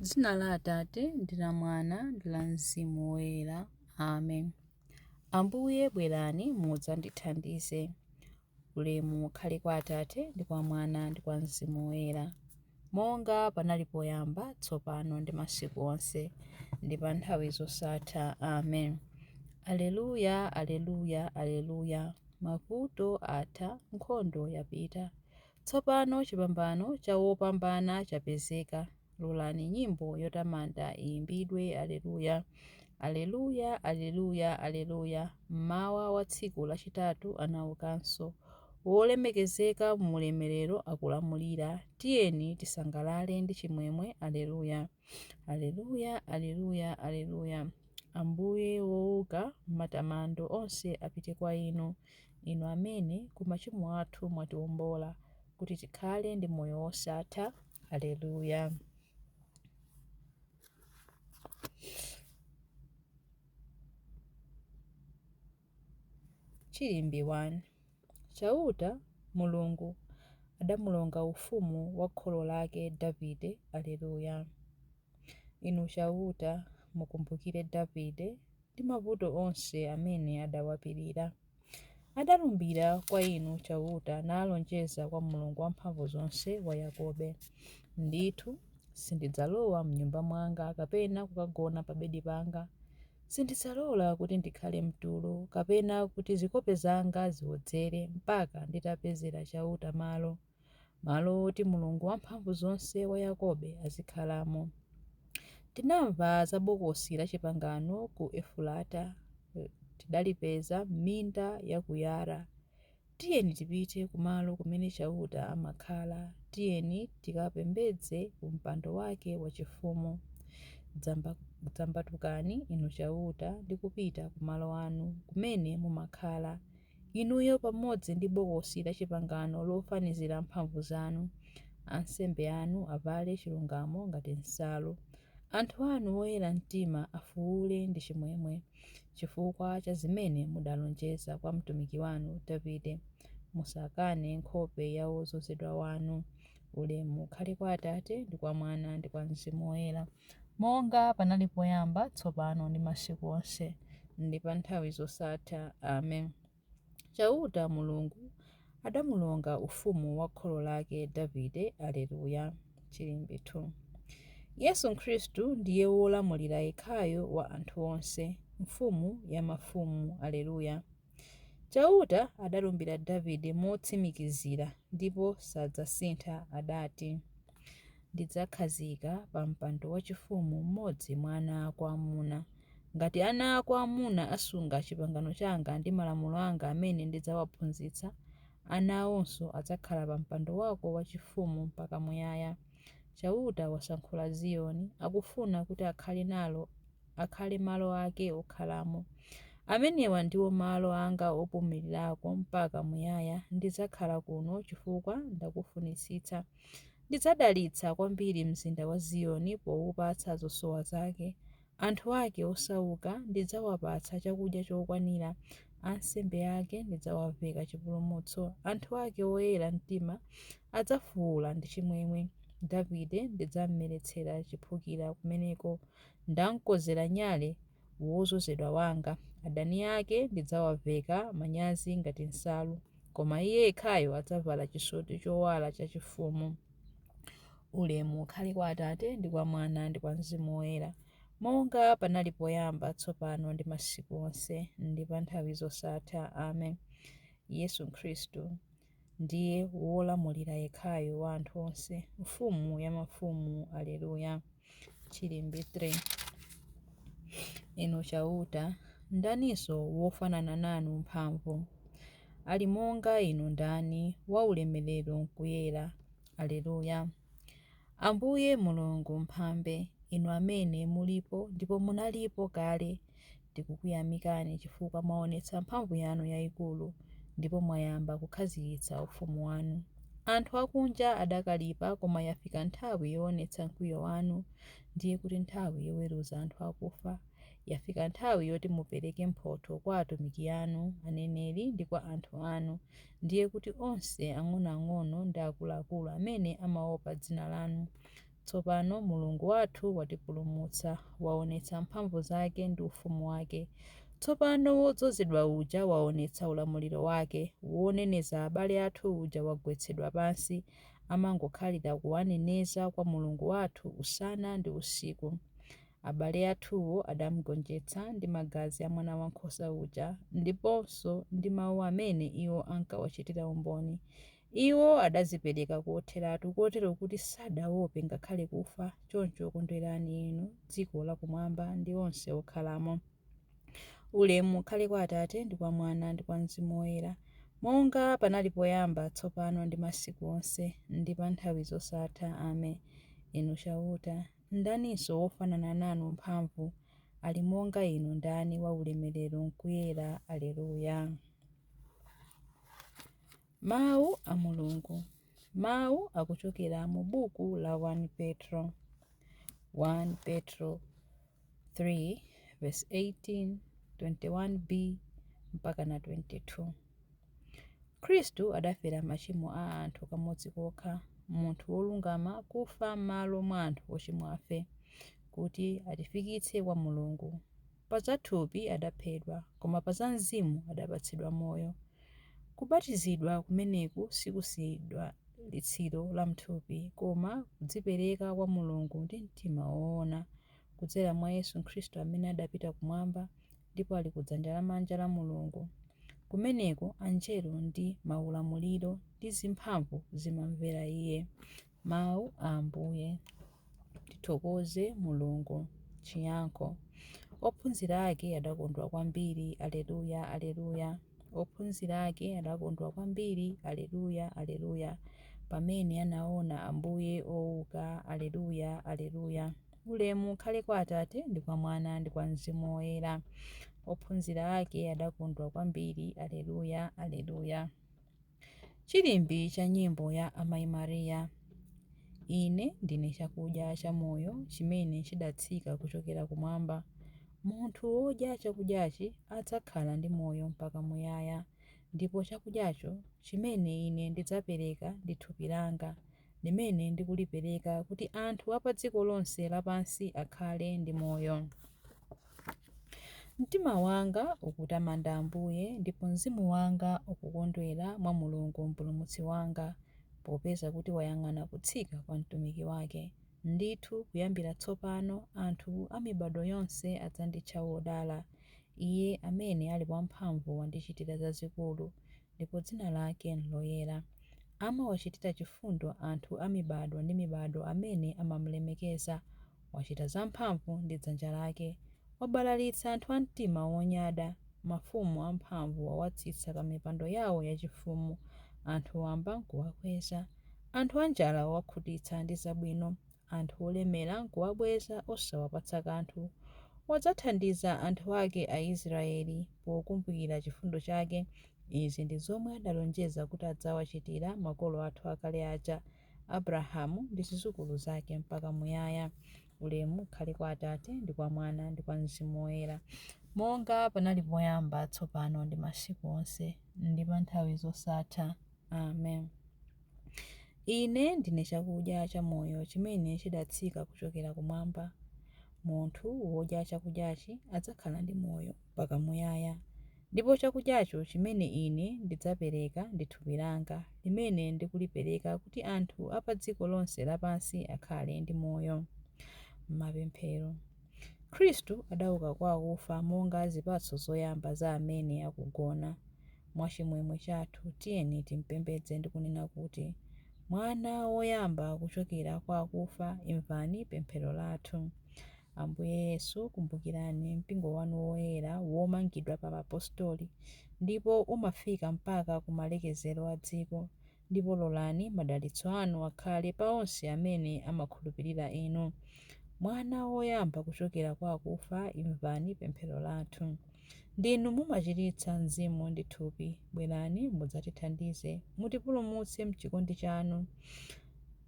Dzina la Atate ndi la Mwana ndi la Mzimu Woyera. Amen. Ambuye bwerani mudzandithandize. Ulemu ukhale kwa Atate ndi kwa Mwana ndi kwa Mzimu Woyera, monga panali poyamba, tsopano ndi masiku onse ndi pa nthawi zosatha. Amen. Aleluya, aleluya, aleluya. Mavuto atha, nkhondo yapita. Tsopano chipambano cha wopambana chapezeka. Lolani nyimbo yotamanda iyimbidwe. Aleluya, aleluya, aleluya, aleluya. Mmawa wa tsiku lachitatu anaukanso. Wolemekezeka mulemerero akulamulira. Tiyeni tisangalale ndi chimwemwe. Aleluya, aleluya, aleluya, aleluya. Ambuye wouka matamando onse apite kwa inu, inu amene ku machimo athu mwatiwombola, kuti tikhale ndi moyo wosatha. Aleluya. Chilimbi 1. Chauta Mulungu adamulonga ufumu wa kholo lake Davide. Aleluya. Inu chauta mukumbukire Davide ndi mavuto onse amene adawapirira. Adalumbira kwa inu chauta nalonjeza kwa Mulungu wamphamvu zonse wa Yakobe, ndithu sindidzalowa mnyumba mwanga kapena kukagona pa bedi panga. Sindidzalola kuti ndikhale mtulo kapena kuti zikope zanga ziwodzere mpaka nditapezera chauta malo oti Mulungu wamphamvu zonse wa Yakobe azikhalamo. Tinamva za bokosi la chipangano ku Efulata, tidalipeza m'minda ya ku Yara. Tiyeni tipite kumalo kumene chauta amakhala. Tiyeni tikapembedze ku mpando wake wachifumu. Dzambatukani inu chauta ndi kupita kumalo anu kumene mumakhala, inuyo pamodzi ndi bokosi la chipangano lofanizira mphamvu zanu. Ansembe anu avale chilungamo ngati nsalu. Anthu anu oyera mtima afuwule ndi chimwemwe chifukwa cha zimene mudalonjeza kwa mtumiki wanu Davide. Musakane nkhope ya wozozedwa wanu. Ulemu ukhale kwa Atate ndi kwa Mwana ndi kwa Mzimu Woyera, monga panali poyamba, tsopano ndi masiku onse ndi pa nthawi zosatha. Amen. Chauta Mulungu adamulonga ufumu wa kholo lake Davide. Aleluya. Chilimbi 2. Yesu Khristu ndiye wolamulira yekhayo wa anthu onse, mfumu ya mafumu. Aleluya. Chauta adalumbira Davide motsimikizira ndipo sadzasintha. Adati, ndidzakhazika pa mpando wachifumu mmodzi mwa ana ako amuna. Ngati ana ako amuna asunga chipangano changa ndi malamulo anga amene ndidzawaphunzitsa, ana awonso adzakhala pa mpando wako wachifumu mpaka muyaya. Chauta wasankhula Ziyoni, akufuna kuti akhale malo ake okhalamo. Amenewa ndiwo malo anga opumulirirako mpaka muyaya. Ndidzakhala kuno chifukwa ndakufunitsitsa. Ndidzadalitsa kwambiri mzinda wa Ziyoni powupatsa zosowa zake. Anthu ake osauka ndidzawapatsa chakudya chokwanira. Ansembe ake ndidzawaveka chipulumutso. Anthu ake oyera mtima adzafuwula ndi chimwemwe. Davide ndidzammeretsera chiphukira kumeneko. Ndamkonzera nyale wozozedwa wanga. Adani ake ndidzawaveka manyazi ngati nsalu, koma iye yekhayo adzavala chisoti chowala chachifumu. Ulemu ukhale kwa Atate ndi kwa Mwana ndi kwa Mzimu Woyera, monga panali poyamba, tsopano ndi masiku onse ndi pa nthawi zosatha. Amen. Yesu Khristu ndiye wolamulira yekhayo wa anthu onse, mfumu ya mafumu. Aleluya. Chilimbi 3. Inu chauta, ndaninso wofanana nanu mphamvu? Ali monga inu ndani, wa ulemerero nkuyera. Aleluya. Ambuye Mulungu mphambe, inu amene mulipo ndipo munalipo kale, tikukuyamikani chifukwa mwaonetsa mphamvu yanu yayikulu ndipo mwayamba kukhazikitsa ufumu wanu. Anthu akunja adakalipa, koma yafika nthawi yoonetsa mkwiyo wanu, ndiye kuti nthawi yoweruza anthu akufa. Yafika nthawi yoti mupereke mphotho kwa atumiki anu aneneri ndi kwa anthu anu, ndiye kuti onse ang'onoang'ono ndi akuluakulu amene amaopa dzina lanu. Tsopano Mulungu wathu watipulumutsa, waonetsa mphamvu zake ndi ufumu wake. Tsopano wodzozedwa uja waonetsa ulamuliro wake, woneneza abale athu uja wagwetsedwa pansi, amangokhalira kuwaneneza kwa Mulungu wathu usana ndi usiku. Abale athuwo adamugonjetsa ndi magazi a mwana wankhosa uja, ndiponso ndi mawu amene iwo ankawachitira umboni. Iwo adazipereka kotheratu, kotero kuti sadaope ngakhale kufa. Choncho kondwerani inu dziko lakumwamba ndi onse okhalamo. Ulemu ukhale kwa Atate ndi kwa Mwana ndi kwa Mzimu Woyera, monga panali poyamba, tsopano ndi masiku onse, ndi pa nthawi zosatha. Amen. Inu chauta, ndaninso wofanana nanu mphamvu, ali monga inu ndani wa ulemerero nkuyera. Aleluya. Mawu a Mulungu. Mawu akuchokera mu buku la 1 Petro. 1 Petro 3 verse 18, 21b mpaka na 22. Khristu adafera machimo a anthu kamodzi kokha, munthu wolungama kufa m'malo mwa anthu ochimwa afe, kuti atifikitse kwa Mulungu. Pa za thupi adaphedwa, koma pa za mzimu adapatsidwa moyo. Kubatizidwa kumeneku sikusiyidwa litsiro la mthupi, koma kudzipereka kwa Mulungu ndi mtima woona, kudzera mwa Yesu Khristu amene adapita kumwamba ndipo ali kudzanja lamanja la Mulungu. Kumeneko anjelo ndi maulamuliro ndi zimphamvu zimamvera Iye. Mawu a Ambuye. Tithokoze Mulungu. Chiyankho. Ophunzira ake adakondwa kwambiri. Aleluya, aleluya. Ophunzira ake adakondwa kwambiri. Aleluya, aleluya, pamene anaona Ambuye ouka. Aleluya, aleluya. Ulemu ukhale kwa Atate ndi kwa Mwana ndi kwa Mzimu Woyera. Ophunzira ake adakondwa kwambiri. Aleluya, aleluya. Chilimbi cha nyimbo ya Amayi Mariya. Ine ndine chakudya cha moyo chimene chidatsika kuchokera kumwamba. Munthu wodya chakudyachi adzakhala ndi moyo mpaka muyaya, ndipo chakudyacho chimene ine ndidzapereka ndi thupi langa, limene ndikulipereka kuti anthu a pa dziko lonse lapansi akhale ndi moyo. Mtima wanga ukutamanda Ambuye, ndipo mzimu wanga ukukondwera mwa Mulungu mpulumutsi wanga, popeza kuti wayang'ana kutsika kwa mtumiki wake. Ndithu kuyambira tsopano anthu a mibado yonse adzanditcha wodala. Iye amene ali wamphamvu wandichitira zazikulu, ndipo dzina lake nloyera. Amawachitira chifundo anthu a mibado ndi mibado amene amamulemekeza. Wachita zamphamvu ndi dzanja lake. Wabalalitsa anthu a mtima wonyada. Mafumu amphamvu wawatsitsa pa mipando yawo yachifumu. Anthu wamba nkuwakweza. Anthu anjala wawakhutitsa ndi zabwino. Anthu olemera nkuwabweza osawapatsa kanthu. Wadzathandiza anthu ake a Israeli pokumbukira chifundo chake. Izi ndi zomwe adalonjeza kuti adzawachitira makolo athu akale aja, Abrahamu ndi zidzukulu zake mpaka muyaya. Ulemu ukhale kwa Atate ndi kwa Mwana ndi kwa Mzimu Woyera, monga panali poyamba, tsopano ndi masiku onse, ndi pa nthawi zosatha. Amen. Ine ndine chakudya cha moyo chimene chidatsika kuchokera kumwamba. Munthu wodya chakudyachi adzakhala ndi moyo mpaka muyaya, ndipo chakudyacho chimene ine ndidzapereka ndi thupi langa, limene ndikulipereka kuti anthu a pa dziko lonse lapansi akhale ndi moyo. Mapemphero. Khristu adauka kwa akufa monga zipatso zoyamba za amene akugona. Mwachimwemwe chathu tiyeni timpembedze ndi kunena kuti: Mwana woyamba kuchokera kwa akufa, imvani pemphero lathu. Ambuye Yesu, kumbukirani mpingo wanu woyera womangidwa pa apostoli, ndipo umafika mpaka kumalekezero a dziko, ndipo lolani madalitso anu akhale pa onse amene amakhulupirira inu. Mwana woyamba kuchokera kwa akufa, imvani pemphero lathu. Ndinu mumachiritsa mzimu ndi thupi, bwerani mudzatithandize, mutipulumutse mchikondi chanu.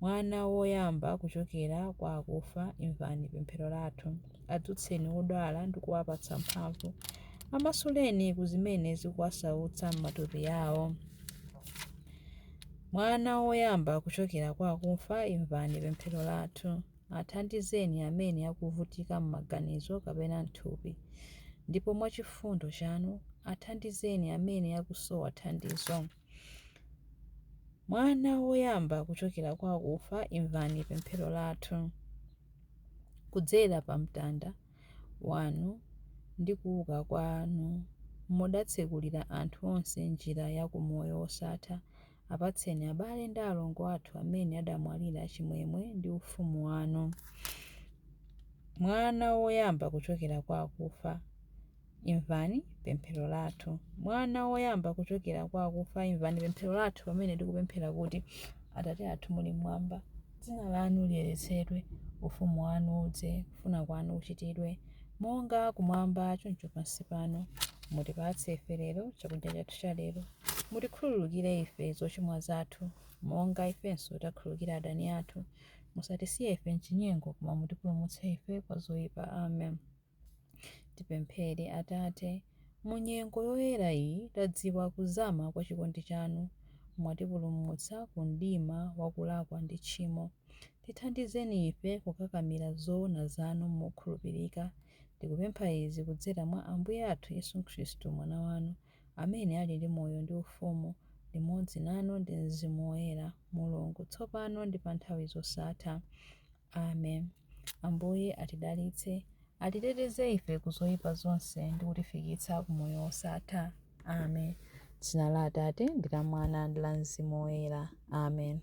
Mwana woyamba kuchokera kwa akufa, imvani pemphero lathu. Adzutseni odwala ndi kuwapatsa mphamvu, amasuleni ku zimene zikuwasautsa m'matupi yawo. Mwana woyamba kuchokera kwa akufa, imvani pemphero lathu. Athandizeni amene akuvutika m'maganizo kapena m'thupi, ndipo mwachifundo chanu athandizeni amene akusowa thandizo. Mwana woyamba kuchokera kwa akufa, imvani pemphero lathu. Kudzera pa mtanda wanu ndi kuuka kwanu mudatsekulira anthu onse njira ya kumoyo wosatha. Apatseni abale ndi alongo athu amene adamwalira chimwemwe ndi ufumu wanu. Mwana woyamba kuchokera kwa akufa, imvani pemphero lathu. Mwana woyamba kuchokera kwa akufa, imvani pemphero lathu pamene tikupemphera kuti Atate athu muli mmwamba, dzina lanu liyeretsedwe, ufumu wanu udze, kufuna kwanu kuchitidwe monga kumwamba choncho pansi pano. Mutipatse ife lero chakudya chathu cha lero. Mutikhululukire ife zochimwa zathu monga ifenso takhululukira adani athu. Musatisiye ife mchinyengo, koma mutipulumutse ife kwa zoyipa. Amen. Tipemphere. Atate, mu nyengo yoyera iyi tadziwa kuzama kwa chikondi chanu, mwatipulumutsa ku mdima wakulakwa ndi tchimo. Tithandizeni ife kukakamira zoona zanu mokhulupirika. Tikupempha izi kudzera mwa Ambuye athu Yesu Khristu, mwana wanu, amene ali ndi moyo ndi ufumu limodzi nanu ndi Mzimu Woyera, Mulungu tsopano ndi pa nthawi zosatha. Amen. Ambuye atidalitse, atiteteze ife ku zoyipa zonse ndi kutifikitsa ku moyo wosatha. Amen. Dzina la Atate ndi la Mwana ndi la Mzimu Woyera. Amen.